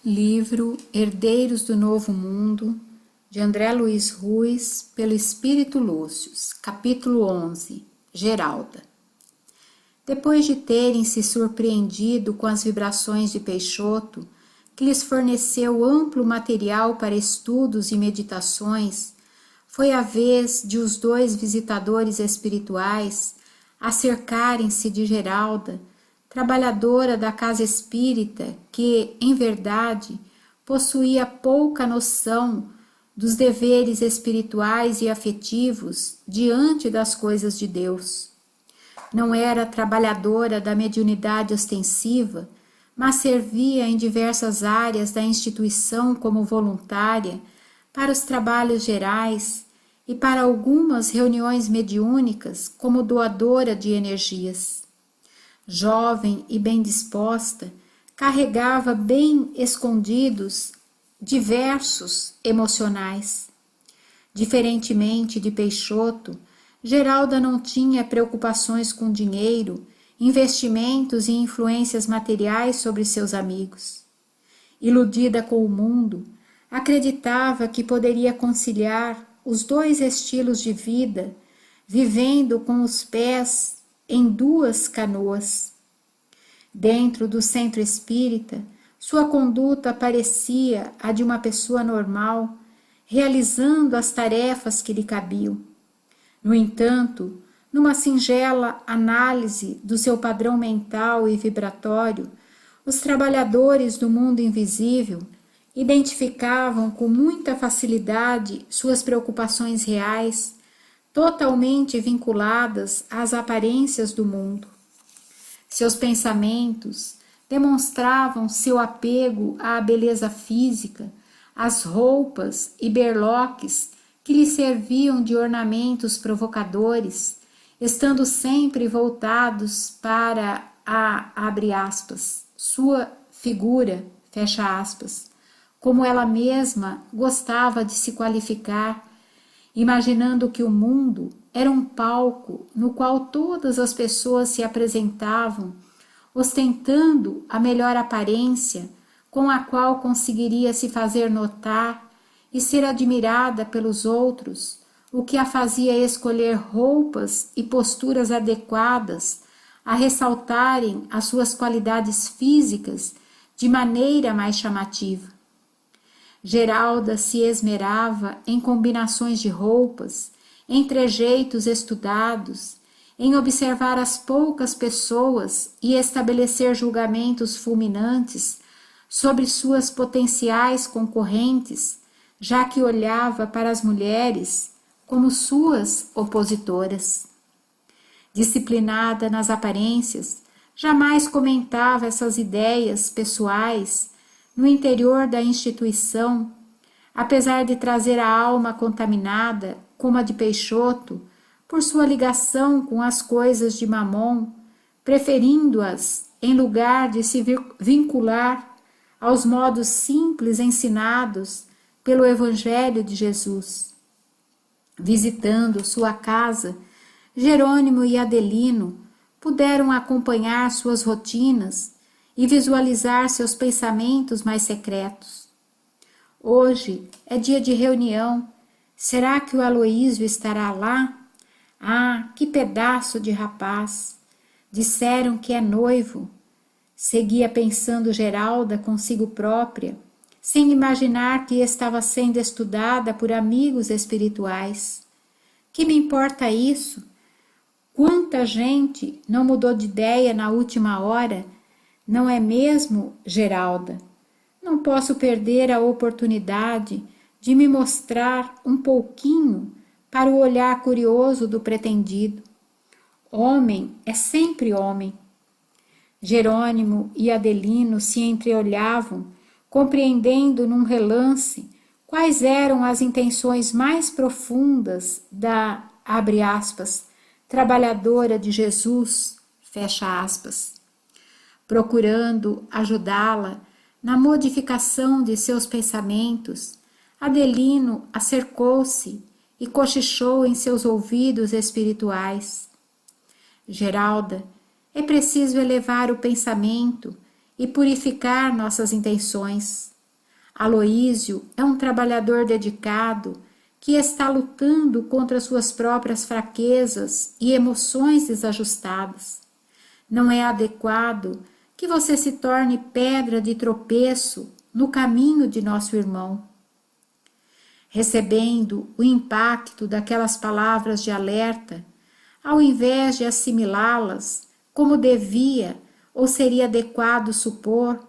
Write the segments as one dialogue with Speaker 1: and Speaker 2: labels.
Speaker 1: Livro Herdeiros do Novo Mundo, de André Luiz Ruiz, pelo Espírito Lúcius, capítulo 11, Geralda. Depois de terem se surpreendido com as vibrações de Peixoto, que lhes forneceu amplo material para estudos e meditações, foi a vez de os dois visitadores espirituais acercarem-se de Geralda, trabalhadora da casa espírita que, em verdade, possuía pouca noção dos deveres espirituais e afetivos diante das coisas de Deus. Não era trabalhadora da mediunidade ostensiva, mas servia em diversas áreas da instituição como voluntária para os trabalhos gerais e para algumas reuniões mediúnicas como doadora de energias. Jovem e bem disposta, carregava bem escondidos diversos emocionais. Diferentemente de Peixoto, Geralda não tinha preocupações com dinheiro, investimentos e influências materiais sobre seus amigos. Iludida com o mundo, acreditava que poderia conciliar os dois estilos de vida, vivendo com os pés em duas canoas. Dentro do centro espírita, sua conduta parecia a de uma pessoa normal, realizando as tarefas que lhe cabiam. No entanto, numa singela análise do seu padrão mental e vibratório, os trabalhadores do mundo invisível identificavam com muita facilidade suas preocupações reais, totalmente vinculadas às aparências do mundo. Seus pensamentos demonstravam seu apego à beleza física, às roupas e berloques que lhe serviam de ornamentos provocadores, estando sempre voltados para abre aspas, sua figura, fecha aspas, como ela mesma gostava de se qualificar, imaginando que o mundo era um palco no qual todas as pessoas se apresentavam, ostentando a melhor aparência com a qual conseguiria se fazer notar e ser admirada pelos outros, o que a fazia escolher roupas e posturas adequadas a ressaltarem as suas qualidades físicas de maneira mais chamativa. Geralda se esmerava em combinações de roupas, em trejeitos estudados, em observar as poucas pessoas e estabelecer julgamentos fulminantes sobre suas potenciais concorrentes, já que olhava para as mulheres como suas opositoras. Disciplinada nas aparências, jamais comentava essas ideias pessoais no interior da instituição, apesar de trazer a alma contaminada, como a de Peixoto, por sua ligação com as coisas de Mamon, preferindo-as em lugar de se vincular aos modos simples ensinados pelo Evangelho de Jesus. Visitando sua casa, Jerônimo e Adelino puderam acompanhar suas rotinas e visualizar seus pensamentos mais secretos. Hoje é dia de reunião. Será que o Aloísio estará lá? Ah, que pedaço de rapaz! Disseram que é noivo. Seguia pensando Geralda consigo própria, sem imaginar que estava sendo estudada por amigos espirituais. Que me importa isso? Quanta gente não mudou de ideia na última hora? Não é mesmo, Geralda? Não posso perder a oportunidade de me mostrar um pouquinho para o olhar curioso do pretendido. Homem é sempre homem. Jerônimo e Adelino se entreolhavam, compreendendo num relance quais eram as intenções mais profundas da, abre aspas, trabalhadora de Jesus, fecha aspas. Procurando ajudá-la na modificação de seus pensamentos, Adelino acercou-se e cochichou em seus ouvidos espirituais. Geralda, é preciso elevar o pensamento e purificar nossas intenções. Aloísio é um trabalhador dedicado que está lutando contra suas próprias fraquezas e emoções desajustadas. Não é adequado que você se torne pedra de tropeço no caminho de nosso irmão. Recebendo o impacto daquelas palavras de alerta, ao invés de assimilá-las como devia ou seria adequado supor,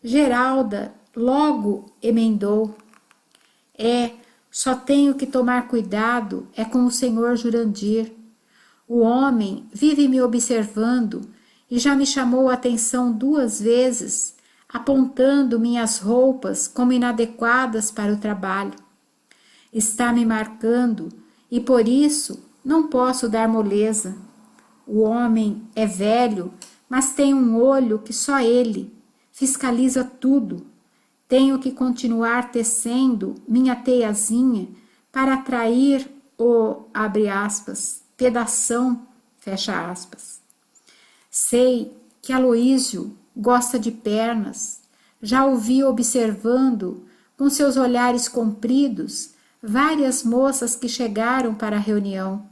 Speaker 1: Geralda logo emendou: só tenho que tomar cuidado com o senhor Jurandir. O homem vive me observando e já me chamou a atenção 2 vezes, apontando minhas roupas como inadequadas para o trabalho. Está me marcando e por isso não posso dar moleza. O homem é velho, mas tem um olho que só ele fiscaliza tudo. Tenho que continuar tecendo minha teiazinha para atrair o, abre aspas, pedação, fecha aspas. Sei que Aloísio gosta de pernas. Já o vi observando, com seus olhares compridos, várias moças que chegaram para a reunião.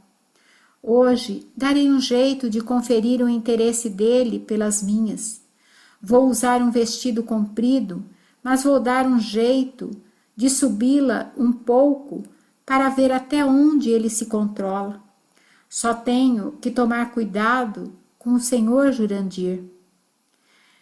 Speaker 1: Hoje darei um jeito de conferir o interesse dele pelas minhas. Vou usar um vestido comprido, mas vou dar um jeito de subi-la um pouco para ver até onde ele se controla. Só tenho que tomar cuidado com o senhor Jurandir.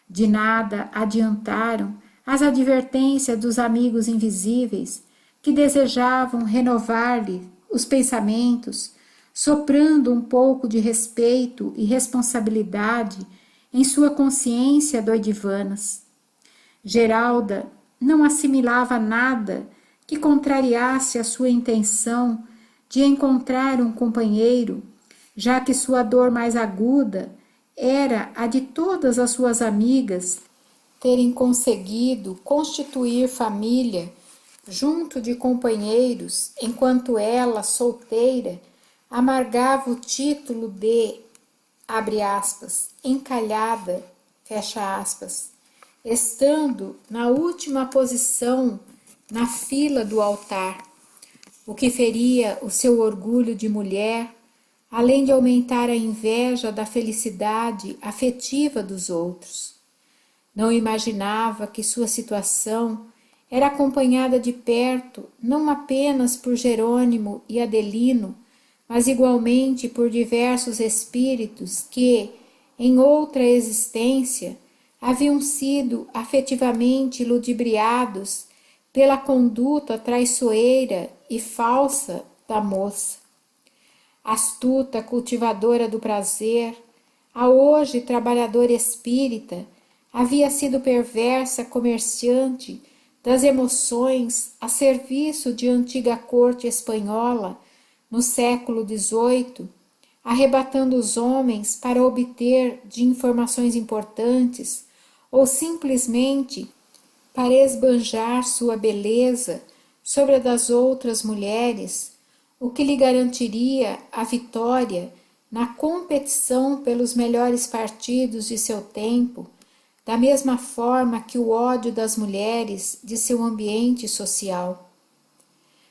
Speaker 1: De nada adiantaram as advertências dos amigos invisíveis que desejavam renovar-lhe os pensamentos, soprando um pouco de respeito e responsabilidade em sua consciência doidivanas. Geralda não assimilava nada que contrariasse a sua intenção de encontrar um companheiro, já que sua dor mais aguda era a de todas as suas amigas terem conseguido constituir família junto de companheiros, enquanto ela, solteira, amargava o título de, abre aspas, encalhada, fecha aspas, estando na última posição na fila do altar, o que feria o seu orgulho de mulher, além de aumentar a inveja da felicidade afetiva dos outros. Não imaginava que sua situação era acompanhada de perto não apenas por Jerônimo e Adelino, mas igualmente por diversos espíritos que, em outra existência, haviam sido afetivamente ludibriados pela conduta traiçoeira e falsa da moça. Astuta cultivadora do prazer, a hoje trabalhadora espírita, havia sido perversa comerciante das emoções a serviço de antiga corte espanhola no século XVIII, arrebatando os homens para obter de informações importantes ou simplesmente para esbanjar sua beleza sobre a das outras mulheres, o que lhe garantiria a vitória na competição pelos melhores partidos de seu tempo, da mesma forma que o ódio das mulheres de seu ambiente social.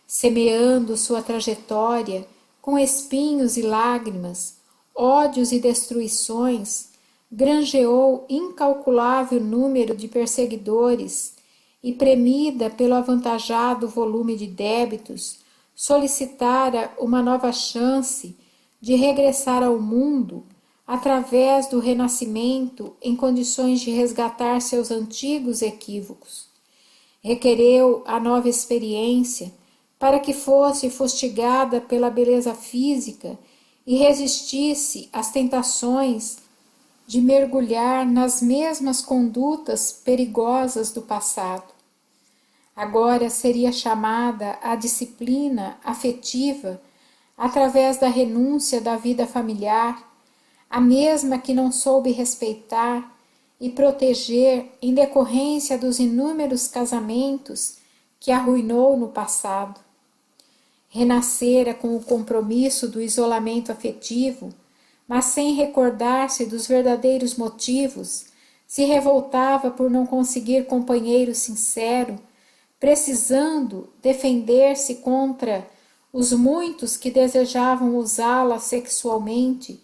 Speaker 1: Semeando sua trajetória com espinhos e lágrimas, ódios e destruições, granjeou incalculável número de perseguidores e, premida pelo avantajado volume de débitos, solicitara uma nova chance de regressar ao mundo através do renascimento em condições de resgatar seus antigos equívocos. Requereu a nova experiência para que fosse fustigada pela beleza física e resistisse às tentações de mergulhar nas mesmas condutas perigosas do passado. Agora seria chamada à disciplina afetiva através da renúncia da vida familiar, a mesma que não soube respeitar e proteger em decorrência dos inúmeros casamentos que arruinou no passado. Renascera com o compromisso do isolamento afetivo, mas sem recordar-se dos verdadeiros motivos se revoltava por não conseguir companheiro sincero, precisando defender-se contra os muitos que desejavam usá-la sexualmente,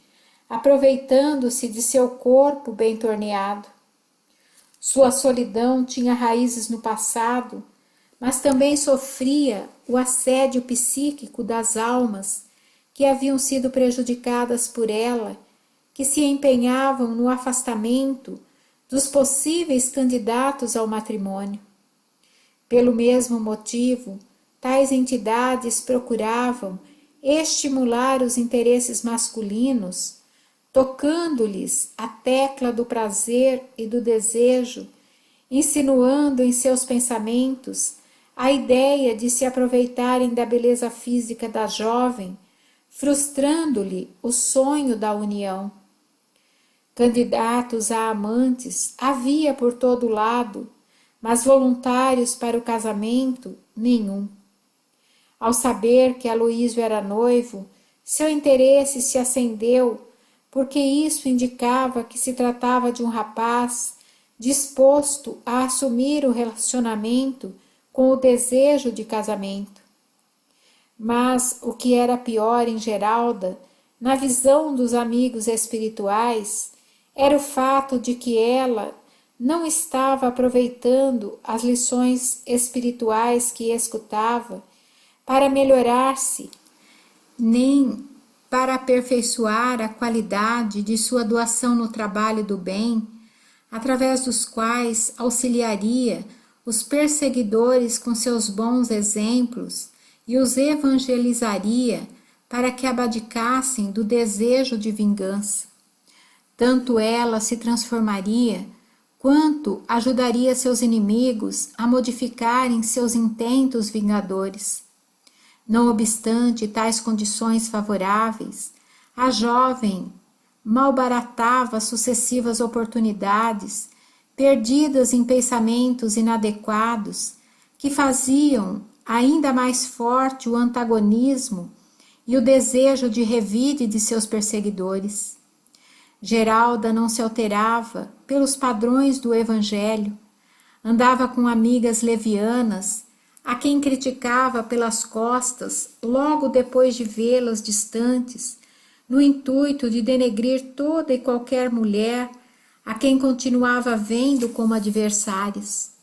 Speaker 1: aproveitando-se de seu corpo bem torneado. Sua solidão tinha raízes no passado, mas também sofria o assédio psíquico das almas que haviam sido prejudicadas por ela, que se empenhavam no afastamento dos possíveis candidatos ao matrimônio. Pelo mesmo motivo, tais entidades procuravam estimular os interesses masculinos, tocando-lhes a tecla do prazer e do desejo, insinuando em seus pensamentos a ideia de se aproveitarem da beleza física da jovem, frustrando-lhe o sonho da união. Candidatos a amantes havia por todo lado, mas voluntários para o casamento, nenhum. Ao saber que Aloísio era noivo, seu interesse se acendeu, porque isso indicava que se tratava de um rapaz disposto a assumir o relacionamento com o desejo de casamento. Mas o que era pior em Geralda, na visão dos amigos espirituais, era o fato de que ela não estava aproveitando as lições espirituais que escutava para melhorar-se, nem para aperfeiçoar a qualidade de sua doação no trabalho do bem, através dos quais auxiliaria os perseguidores com seus bons exemplos e os evangelizaria para que abdicassem do desejo de vingança. Tanto ela se transformaria, quanto ajudaria seus inimigos a modificarem seus intentos vingadores. Não obstante tais condições favoráveis, a jovem malbaratava sucessivas oportunidades, perdidas em pensamentos inadequados, que faziam ainda mais forte o antagonismo e o desejo de revide de seus perseguidores. Geralda não se alterava pelos padrões do Evangelho, andava com amigas levianas, a quem criticava pelas costas logo depois de vê-las distantes, no intuito de denegrir toda e qualquer mulher a quem continuava vendo como adversárias.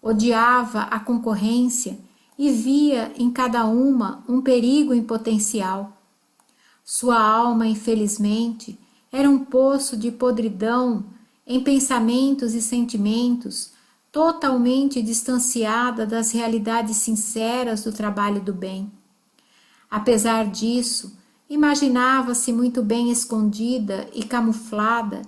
Speaker 1: Odiava a concorrência e via em cada uma um perigo em potencial. Sua alma, infelizmente, era um poço de podridão em pensamentos e sentimentos, totalmente distanciada das realidades sinceras do trabalho do bem. Apesar disso, imaginava-se muito bem escondida e camuflada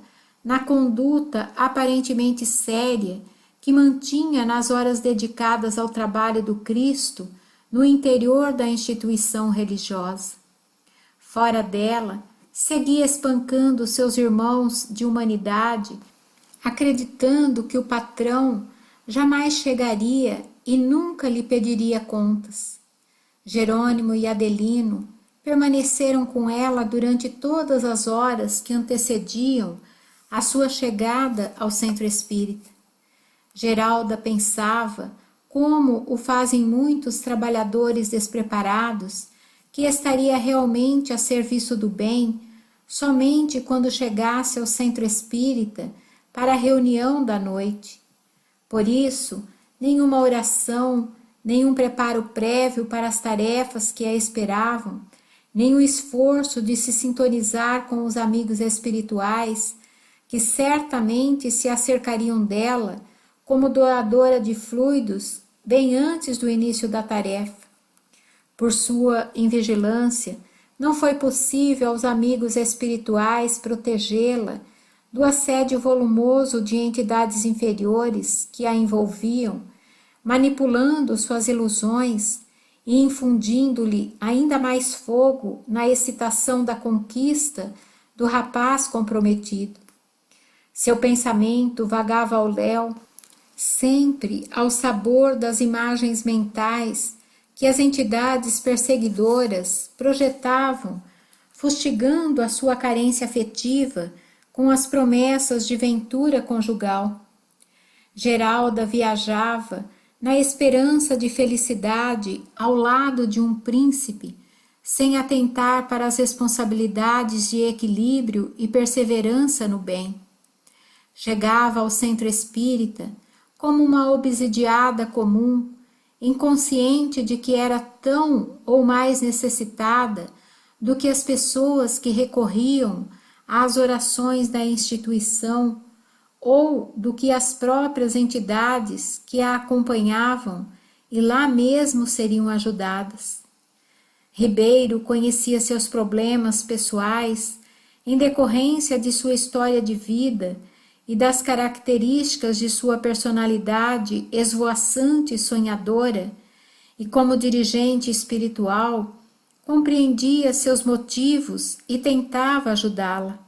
Speaker 1: na conduta aparentemente séria que mantinha nas horas dedicadas ao trabalho do Cristo no interior da instituição religiosa. Fora dela, seguia espancando seus irmãos de humanidade, acreditando que o patrão jamais chegaria e nunca lhe pediria contas. Jerônimo e Adelino permaneceram com ela durante todas as horas que antecediam a sua chegada ao centro espírita. Geralda pensava, como o fazem muitos trabalhadores despreparados, que estaria realmente a serviço do bem somente quando chegasse ao centro espírita para a reunião da noite. Por isso, nenhuma oração, nenhum preparo prévio para as tarefas que a esperavam, nem o esforço de se sintonizar com os amigos espirituais, que certamente se acercariam dela como doadora de fluidos bem antes do início da tarefa. Por sua invigilância, não foi possível aos amigos espirituais protegê-la do assédio volumoso de entidades inferiores que a envolviam, manipulando suas ilusões e infundindo-lhe ainda mais fogo na excitação da conquista do rapaz comprometido. Seu pensamento vagava ao léu, sempre ao sabor das imagens mentais que as entidades perseguidoras projetavam, fustigando a sua carência afetiva com as promessas de ventura conjugal. Geralda viajava na esperança de felicidade ao lado de um príncipe, sem atentar para as responsabilidades de equilíbrio e perseverança no bem. Chegava ao centro espírita como uma obsidiada comum, inconsciente de que era tão ou mais necessitada do que as pessoas que recorriam às orações da instituição ou do que as próprias entidades que a acompanhavam e lá mesmo seriam ajudadas. Ribeiro conhecia seus problemas pessoais em decorrência de sua história de vida e das características de sua personalidade esvoaçante e sonhadora, e como dirigente espiritual, compreendia seus motivos e tentava ajudá-la.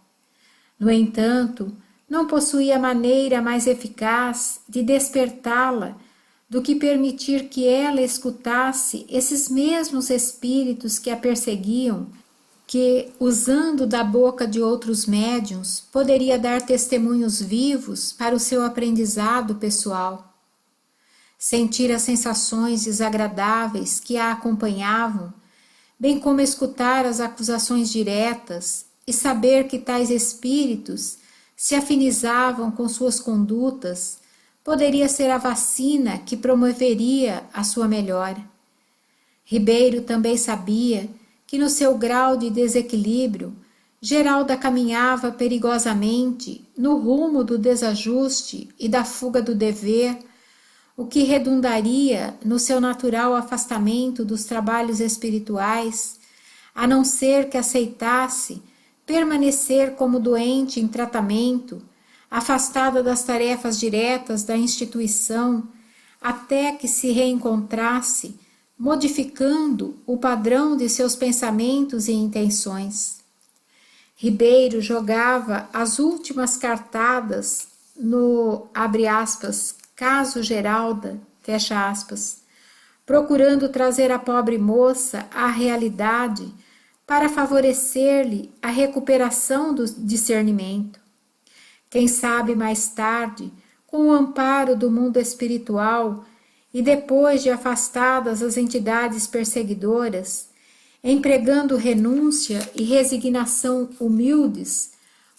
Speaker 1: No entanto, não possuía maneira mais eficaz de despertá-la do que permitir que ela escutasse esses mesmos espíritos que a perseguiam, que, usando da boca de outros médiuns, poderia dar testemunhos vivos para o seu aprendizado pessoal. Sentir as sensações desagradáveis que a acompanhavam, bem como escutar as acusações diretas e saber que tais espíritos se afinizavam com suas condutas, poderia ser a vacina que promoveria a sua melhora. Ribeiro também sabia que no seu grau de desequilíbrio, Geralda caminhava perigosamente no rumo do desajuste e da fuga do dever, o que redundaria no seu natural afastamento dos trabalhos espirituais, a não ser que aceitasse permanecer como doente em tratamento, afastada das tarefas diretas da instituição, até que se reencontrasse, modificando o padrão de seus pensamentos e intenções. Ribeiro jogava as últimas cartadas no, abre aspas, caso Geralda, fecha aspas, procurando trazer a pobre moça à realidade para favorecer-lhe a recuperação do discernimento. Quem sabe mais tarde, com o amparo do mundo espiritual e depois de afastadas as entidades perseguidoras, empregando renúncia e resignação humildes,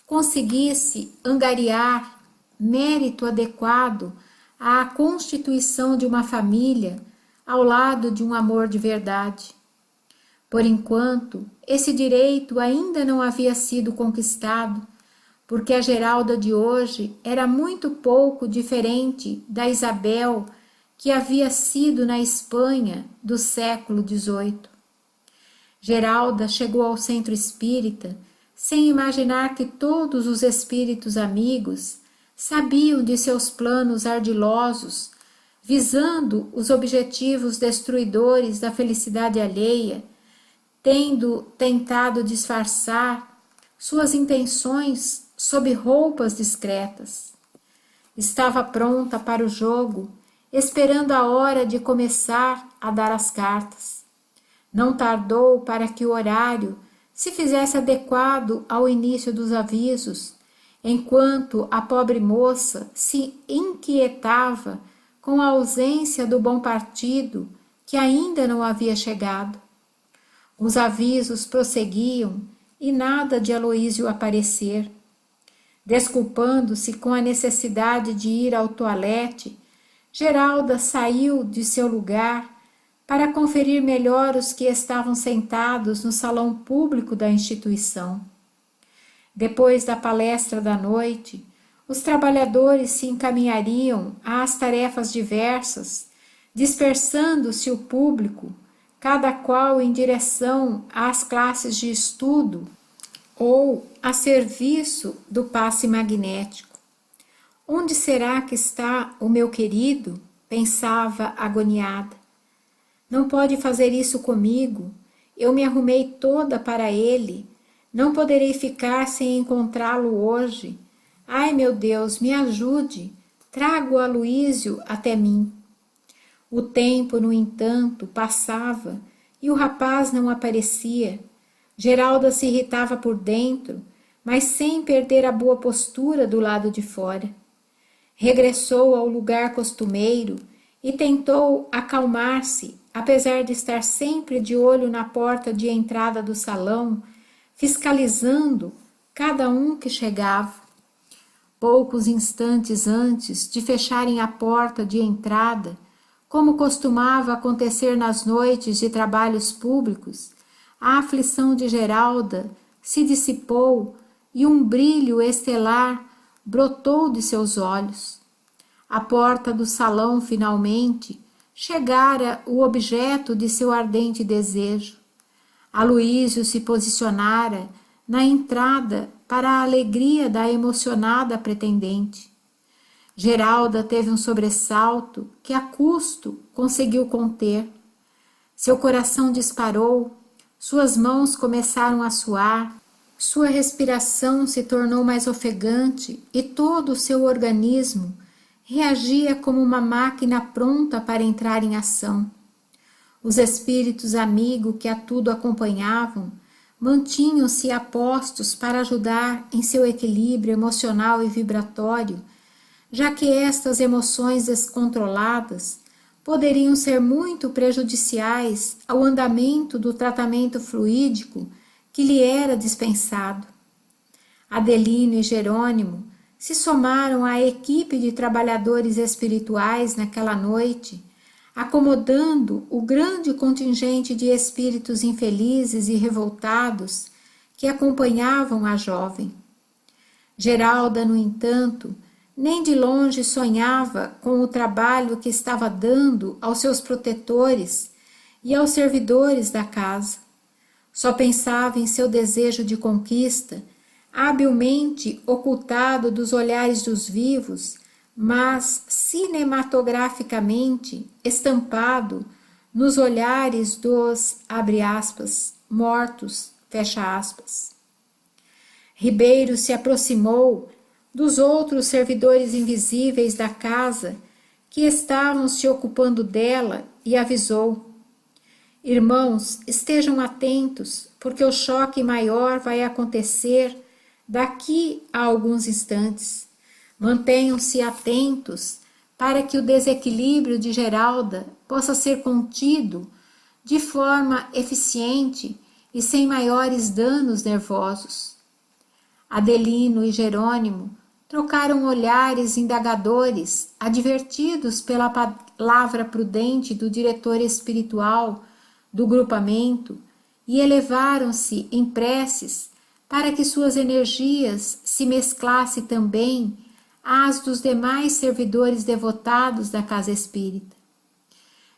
Speaker 1: conseguisse angariar mérito adequado à constituição de uma família ao lado de um amor de verdade. Por enquanto, esse direito ainda não havia sido conquistado, porque a Geralda de hoje era muito pouco diferente da Isabel que havia sido na Espanha do século XVIII. Geralda chegou ao centro espírita sem imaginar que todos os espíritos amigos sabiam de seus planos ardilosos, visando os objetivos destruidores da felicidade alheia, tendo tentado disfarçar suas intenções sob roupas discretas. Estava pronta para o jogo, esperando a hora de começar a dar as cartas. Não tardou para que o horário se fizesse adequado ao início dos avisos, enquanto a pobre moça se inquietava com a ausência do bom partido que ainda não havia chegado. Os avisos prosseguiam e nada de Aloísio aparecer. Desculpando-se com a necessidade de ir ao toalete, Geralda saiu de seu lugar para conferir melhor os que estavam sentados no salão público da instituição. Depois da palestra da noite, os trabalhadores se encaminhariam às tarefas diversas, dispersando-se o público, cada qual em direção às classes de estudo ou a serviço do passe magnético. Onde será que está o meu querido? Pensava agoniada. Não pode fazer isso comigo. Eu me arrumei toda para ele. Não poderei ficar sem encontrá-lo hoje. Ai, meu Deus, me ajude. Traga o Aloísio até mim. O tempo, no entanto, passava e o rapaz não aparecia. Geralda se irritava por dentro, mas sem perder a boa postura do lado de fora. Regressou ao lugar costumeiro e tentou acalmar-se, apesar de estar sempre de olho na porta de entrada do salão, fiscalizando cada um que chegava. Poucos instantes antes de fecharem a porta de entrada, como costumava acontecer nas noites de trabalhos públicos, a aflição de Geralda se dissipou e um brilho estelar brotou de seus olhos. À porta do salão, finalmente, chegara o objeto de seu ardente desejo. Aloísio se posicionara na entrada para a alegria da emocionada pretendente. Geralda teve um sobressalto que a custo conseguiu conter. Seu coração disparou, suas mãos começaram a suar, sua respiração se tornou mais ofegante e todo o seu organismo reagia como uma máquina pronta para entrar em ação. Os espíritos amigos que a tudo acompanhavam mantinham-se apostos para ajudar em seu equilíbrio emocional e vibratório, já que estas emoções descontroladas poderiam ser muito prejudiciais ao andamento do tratamento fluídico que lhe era dispensado. Adelino e Jerônimo se somaram à equipe de trabalhadores espirituais naquela noite, acomodando o grande contingente de espíritos infelizes e revoltados que acompanhavam a jovem. Geralda, no entanto, nem de longe sonhava com o trabalho que estava dando aos seus protetores e aos servidores da casa. Só pensava em seu desejo de conquista, habilmente ocultado dos olhares dos vivos, mas cinematograficamente estampado nos olhares dos, abre aspas, mortos, fecha aspas. Ribeiro se aproximou dos outros servidores invisíveis da casa que estavam se ocupando dela e avisou: irmãos, estejam atentos, porque o choque maior vai acontecer daqui a alguns instantes. Mantenham-se atentos para que o desequilíbrio de Geralda possa ser contido de forma eficiente e sem maiores danos nervosos. Adelino e Jerônimo trocaram olhares indagadores, advertidos pela palavra prudente do diretor espiritual do grupamento, e elevaram-se em preces para que suas energias se mesclassem também às dos demais servidores devotados da casa espírita.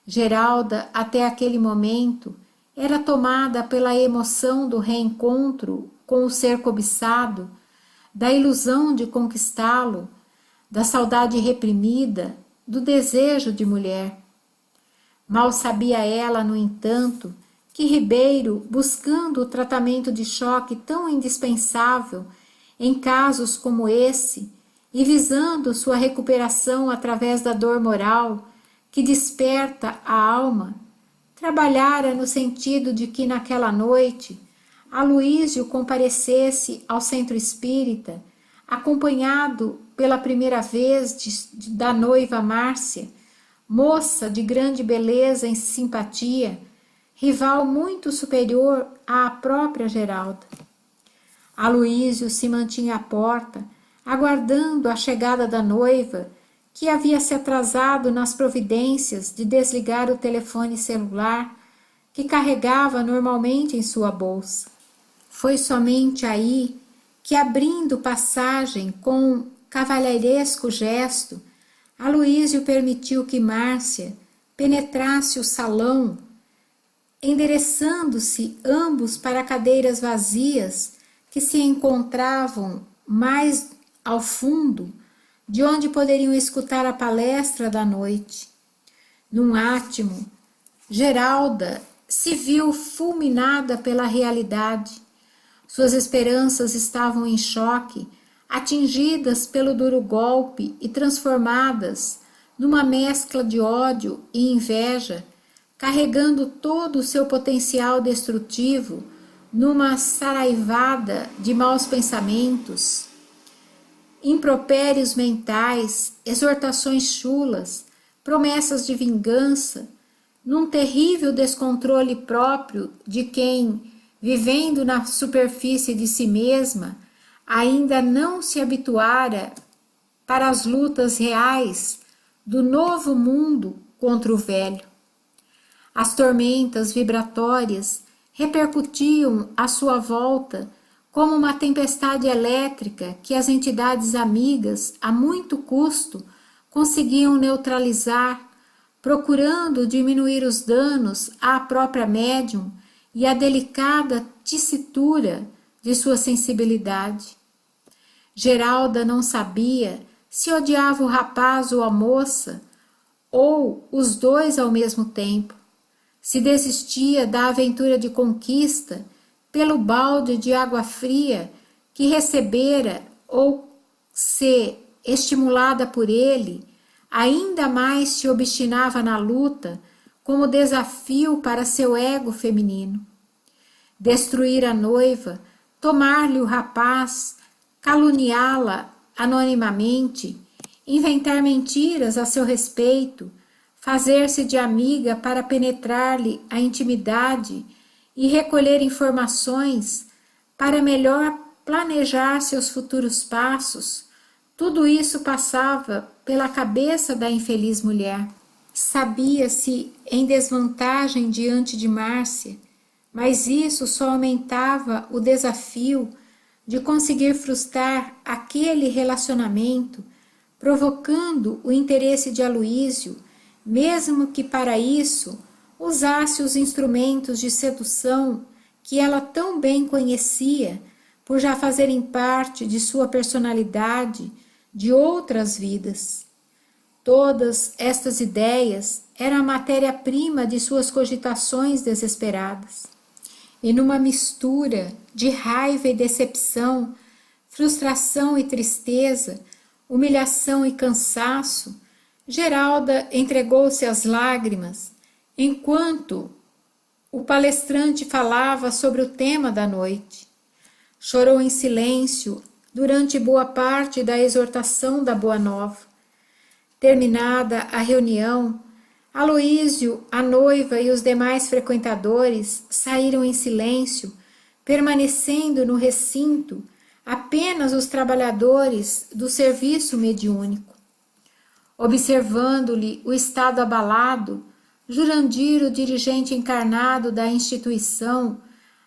Speaker 1: Geralda, até aquele momento, era tomada pela emoção do reencontro com o ser cobiçado, da ilusão de conquistá-lo, da saudade reprimida, do desejo de mulher. Mal sabia ela, no entanto, que Ribeiro, buscando o tratamento de choque tão indispensável em casos como esse, e visando sua recuperação através da dor moral que desperta a alma, trabalhara no sentido de que naquela noite Aloísio comparecesse ao centro espírita, acompanhado pela primeira vez da noiva Márcia, moça de grande beleza e simpatia, rival muito superior à própria Geralda. Aloísio se mantinha à porta, aguardando a chegada da noiva, que havia se atrasado nas providências de desligar o telefone celular que carregava normalmente em sua bolsa. Foi somente aí que, abrindo passagem com cavalheiresco gesto, Aloísio permitiu que Márcia penetrasse o salão, endereçando-se ambos para cadeiras vazias que se encontravam mais ao fundo, de onde poderiam escutar a palestra da noite. Num átimo, Geralda se viu fulminada pela realidade. Suas esperanças estavam em choque, atingidas pelo duro golpe e transformadas numa mescla de ódio e inveja, carregando todo o seu potencial destrutivo numa saraivada de maus pensamentos, impropérios mentais, exortações chulas, promessas de vingança, num terrível descontrole próprio de quem, vivendo na superfície de si mesma, ainda não se habituara para as lutas reais do novo mundo contra o velho. As tormentas vibratórias repercutiam à sua volta como uma tempestade elétrica que as entidades amigas, a muito custo, conseguiam neutralizar, procurando diminuir os danos à própria médium e à delicada tessitura de sua sensibilidade. Geralda não sabia se odiava o rapaz ou a moça, ou os dois ao mesmo tempo, se desistia da aventura de conquista pelo balde de água fria que recebera ou se, estimulada por ele, ainda mais se obstinava na luta como desafio para seu ego feminino. Destruir a noiva, tomar-lhe o rapaz, caluniá-la anonimamente, inventar mentiras a seu respeito, fazer-se de amiga para penetrar-lhe a intimidade e recolher informações para melhor planejar seus futuros passos, tudo isso passava pela cabeça da infeliz mulher. Sabia-se em desvantagem diante de Márcia, mas isso só aumentava o desafio de conseguir frustrar aquele relacionamento, provocando o interesse de Aloísio, mesmo que para isso usasse os instrumentos de sedução que ela tão bem conhecia, por já fazerem parte de sua personalidade de outras vidas. Todas estas ideias eram a matéria-prima de suas cogitações desesperadas. E numa mistura de raiva e decepção, frustração e tristeza, humilhação e cansaço, Geralda entregou-se às lágrimas, enquanto o palestrante falava sobre o tema da noite. Chorou em silêncio durante boa parte da exortação da Boa Nova. Terminada a reunião, Aloísio, a noiva e os demais frequentadores saíram em silêncio, permanecendo no recinto apenas os trabalhadores do serviço mediúnico. Observando-lhe o estado abalado, Jurandir, o dirigente encarnado da instituição,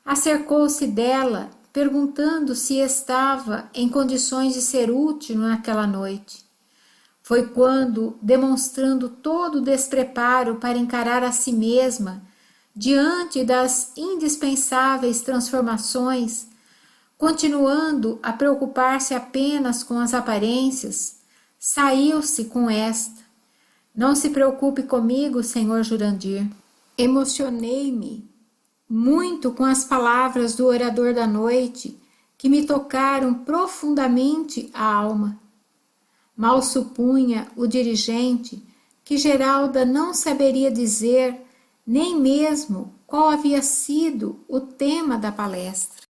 Speaker 1: acercou-se dela, perguntando se estava em condições de ser útil naquela noite. Foi quando, demonstrando todo o despreparo para encarar a si mesma, diante das indispensáveis transformações, continuando a preocupar-se apenas com as aparências, saiu-se com esta: "Não se preocupe comigo, senhor Jurandir." Emocionei-me muito com as palavras do orador da noite, que me tocaram profundamente a alma. Mal supunha o dirigente que Geralda não saberia dizer nem mesmo qual havia sido o tema da palestra.